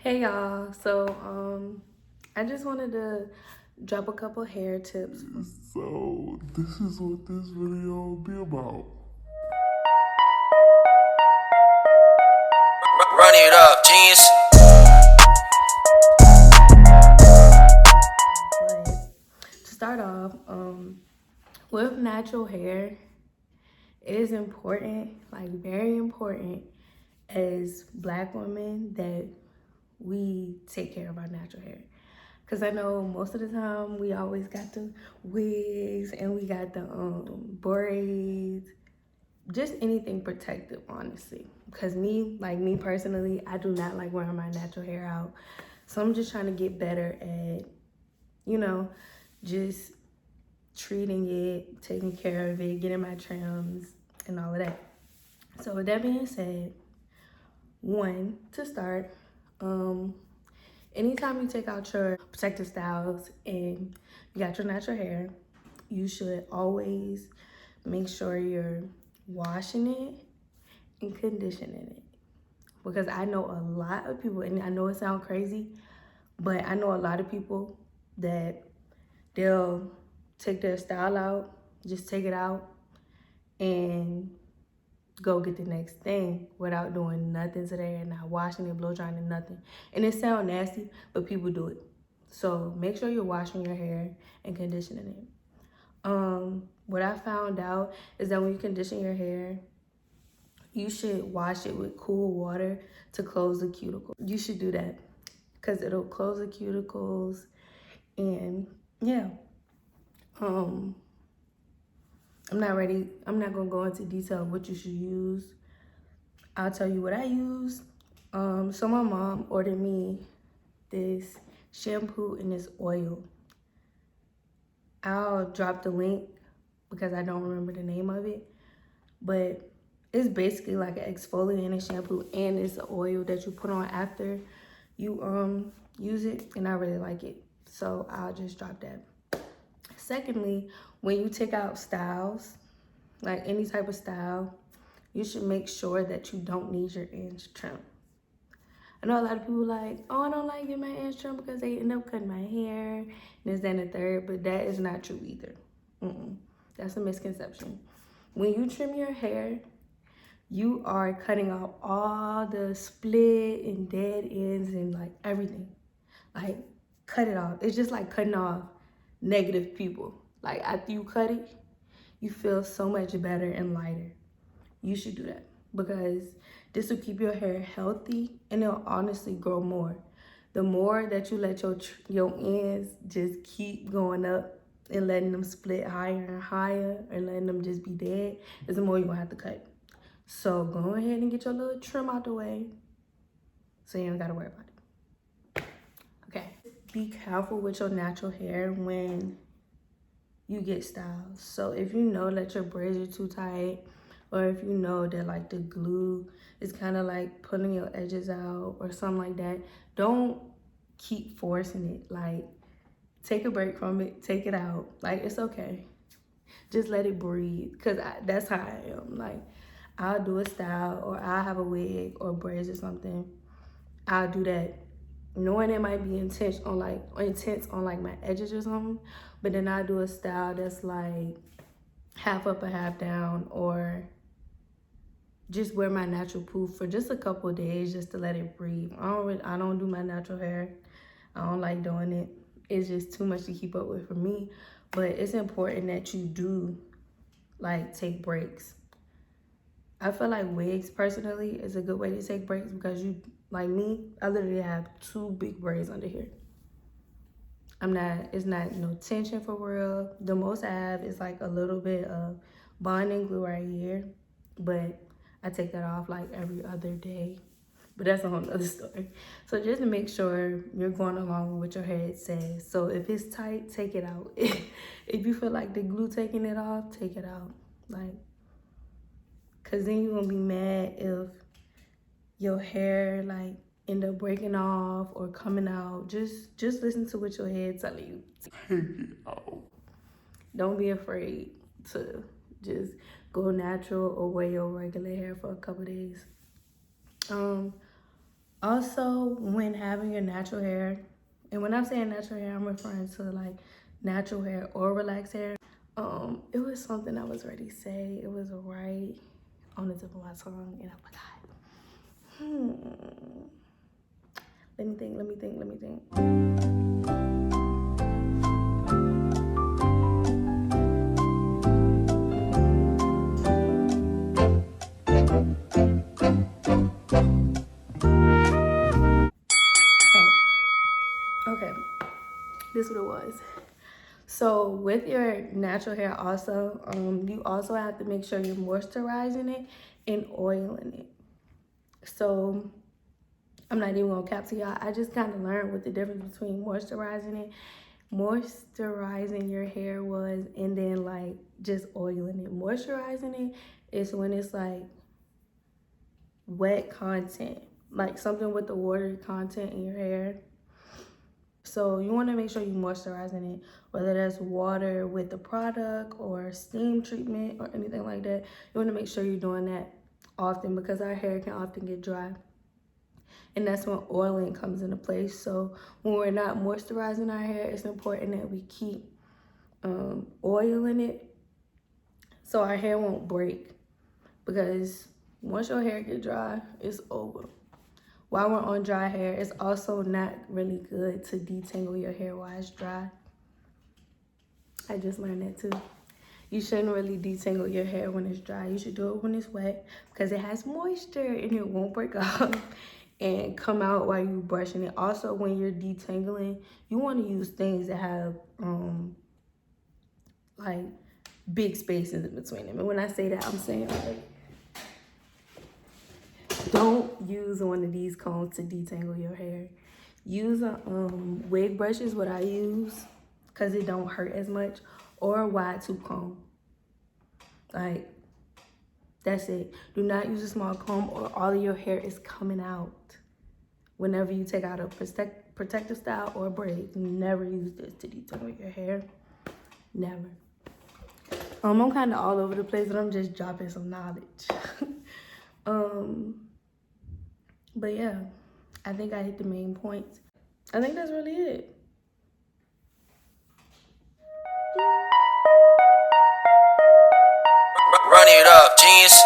Hey y'all, I just wanted to drop a couple hair tips. So this is what this video will be about. Run it up, jeans. But to start off, with natural hair, it is important, like very important, as Black women that we take care of our natural hair. Cause I know most of the time we always got the wigs and we got the braids, just anything protective, honestly. Because me personally, I do not like wearing my natural hair out. So I'm just trying to get better at, you know, just treating it, taking care of it, getting my trims and all of that. So with that being said, one, to start, um, anytime you take out your protective styles and you got your natural hair, you should always make sure you're washing it and conditioning it. Because I know a lot of people, and I know it sounds crazy, but I know a lot of people that they'll take their style out, just take it out, and go get the next thing without doing nothing to their hair, not washing it, blow drying it, nothing. And it sounds nasty, but people do it. So make sure you're washing your hair and conditioning it. What I found out is that when you condition your hair, you should wash it with cool water to close the cuticle. You should do that because it'll close the cuticles. And yeah, um, I'm not gonna go into detail of what you should use. I'll tell you what I use. So my mom ordered me this shampoo and this oil. I'll drop the link because I don't remember the name of it, but it's basically like an exfoliating shampoo and it's an oil that you put on after you use it, and I really like it. So I'll just drop that. Secondly, when you take out styles, like any type of style, you should make sure that you don't need your ends trimmed. I know a lot of people like, oh, I don't like getting my ends trimmed because they end up cutting my hair and this, that, and the third, but that is not true either. That's a misconception. When you trim your hair, you are cutting off all the split and dead ends and like everything. Like, cut it off. It's just like cutting off negative people. Like, after you cut it, you feel so much better and lighter. You should do that because this will keep your hair healthy and it'll honestly grow more. The more that you let your ends just keep going up and letting them split higher and higher and letting them just be dead, is the more you're gonna have to cut. So go ahead and get your little trim out the way so you don't gotta worry about it. Okay. Be careful with your natural hair when you get styles. So if you know that your braids are too tight, or if you know that like the glue is kind of like pulling your edges out or something like that, don't keep forcing it. Like, take a break from it, take it out. Like, it's okay. Just let it breathe, because that's how I am. Like, I'll do a style or I'll have a wig or braids or something. I'll do that knowing it might be intense on like my edges or something, but then I do a style that's like half up or half down, or just wear my natural poof for just a couple of days just to let it breathe. I don't do my natural hair. I don't like doing it. It's just too much to keep up with for me. But it's important that you do like take breaks. I feel like wigs personally is a good way to take breaks because you, like me, I literally have two big braids under here. It's not no tension for real. The most I have is like a little bit of bonding glue right here, but I take that off like every other day. But that's a whole nother story. So just to make sure you're going along with what your head says. So if it's tight, take it out. If you feel like the glue taking it off, take it out. Like, cause then you're gonna be mad if your hair like end up breaking off or coming out. Just listen to what your head telling you. Take it out. Don't be afraid to just go natural or wear your regular hair for a couple days. Um, Also, when having your natural hair, and when I'm saying natural hair, I'm referring to like natural hair or relaxed hair. It was something I was ready to say. It was right on the tip of my tongue, and I forgot. Let me think. Okay, this is what it was. So with your natural hair also, you also have to make sure you're moisturizing it and oiling it. So I'm not even gonna cap to y'all. I just kind of learned what the difference between moisturizing your hair was, and then like just oiling it. Moisturizing it is when it's like wet content, like something with the water content in your hair. So you want to make sure you're moisturizing it, whether that's water with the product or steam treatment or anything like that. You want to make sure you're doing that often because our hair can often get dry. And that's when oiling comes into place. So when we're not moisturizing our hair, it's important that we keep oiling it so our hair won't break. Because once your hair get dry, it's over. While we're on dry hair, it's also not really good to detangle your hair while it's dry. I just learned that too. You shouldn't really detangle your hair when it's dry. You should do it when it's wet because it has moisture and it won't break off and come out while you're brushing it. Also, when you're detangling, you want to use things that have like big spaces in between them. And when I say that, I'm saying like, don't use one of these combs to detangle your hair. Use a wig brush is what I use because it don't hurt as much, or a wide tooth comb. Like, that's it. Do not use a small comb or all of your hair is coming out. Whenever you take out a protective style or braid, never use this to detangle your hair. Never. I'm kind of all over the place, but I'm just dropping some knowledge. But yeah, I think I hit the main points. I think that's really it. Run it up, jeans.